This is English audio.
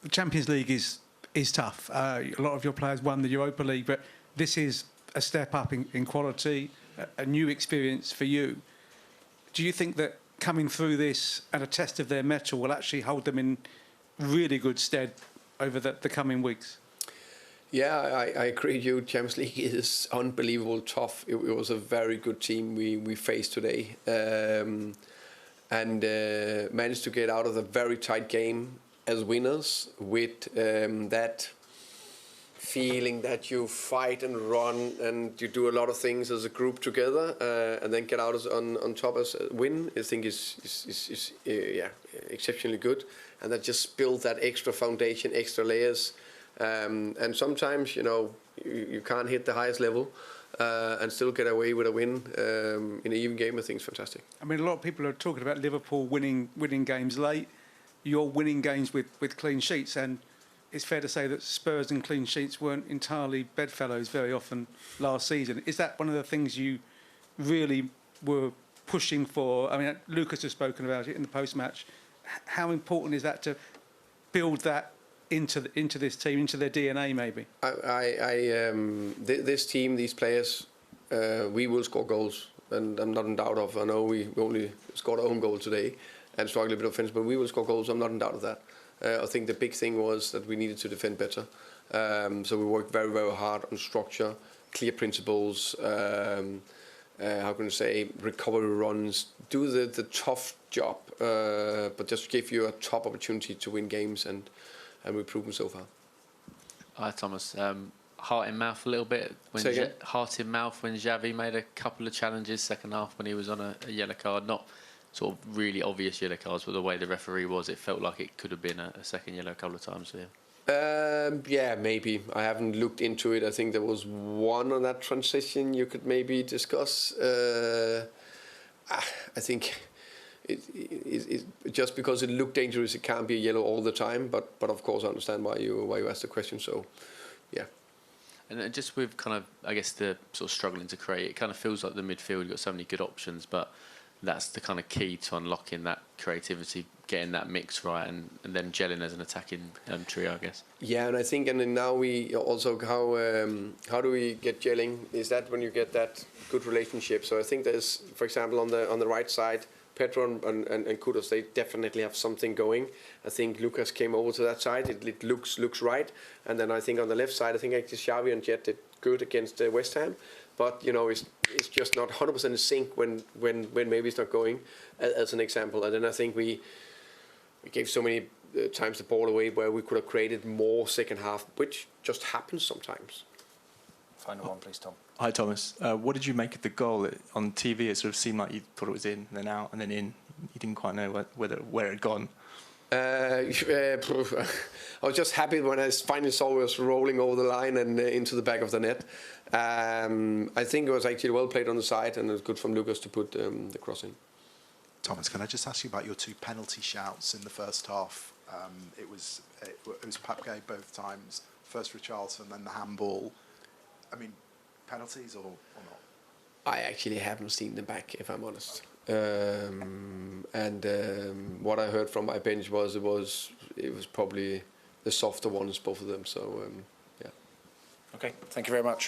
the Champions League is tough. A lot of your players won the Europa League, but this is a step up in quality, a new experience for you. Do you think that coming through this and a test of their mettle will actually hold them in really good stead over the coming weeks? Yeah, I agree with you. Champions League is unbelievable tough. It was a very good team we faced today, and managed to get out of a very tight game as winners with that feeling that you fight and run and you do a lot of things as a group together, and then get out on top as a win. I think is exceptionally good, and that just build that extra foundation, extra layers. And sometimes, you can't hit the highest level and still get away with a win in an even game. I think it's fantastic. I mean, a lot of people are talking about Liverpool winning games late. You're winning games with clean sheets, and it's fair to say that Spurs and clean sheets weren't entirely bedfellows very often last season. Is that one of the things you really were pushing for? I mean, Lucas has spoken about it in the post-match. How important is that to build that into this team, into their DNA, maybe? This team, these players, we will score goals, and I'm not in doubt of. I know we only scored our own goal today and struggled a bit offense, but we will score goals. I'm not in doubt of that. I think the big thing was that we needed to defend better. So we worked very, very hard on structure, clear principles. How can I say, recovery runs, do the tough job, but just give you a top opportunity to win games, and we've proven so far. Hi, Thomas. Heart in mouth a little bit. Heart in mouth when Xavi made a couple of challenges second half when he was on a yellow card. Not sort of really obvious yellow cards, but the way the referee was, it felt like it could have been a second yellow a couple of times for him. Yeah, maybe. I haven't looked into it. I think there was one on that transition you could maybe discuss. I think it just because it looked dangerous, it can't be a yellow all the time. But of course, I understand why you asked the question. So, yeah. And just with kind of, I guess, the sort of struggling to create, it kind of feels like the midfield, you've got so many good options, but that's the kind of key to unlocking that creativity, getting that mix right, and then gelling as an attacking trio, I guess. Yeah, and I think, and then now we also, how do we get gelling? Is that when you get that good relationship? So I think there's, for example, on the right side, Pedro and Kudos, they definitely have something going. I think Lucas came over to that side. It looks right. And then I think on the left side, I think actually Xavi and Jet did good against West Ham. But it's just not 100% in sync when maybe it's not going, as an example. And then I think we gave so many times the ball away where we could have created more second half, which just happens sometimes. Final one, please, Tom. Hi, Thomas. What did you make of the goal? On TV, it sort of seemed like you thought it was in, and then out, and then in. You didn't quite know where it had gone. I was just happy when I finally saw it was rolling over the line and into the back of the net. I think it was actually well played on the side, and it was good from Lucas to put the cross in. Thomas, can I just ask you about your two penalty shouts in the first half? It was Pape both times, first Richarlison, then the handball. I mean, penalties or not? I actually haven't seen them back, if I'm honest. What I heard from my bench was it was probably the softer ones, both of them. So yeah. Okay, thank you very much.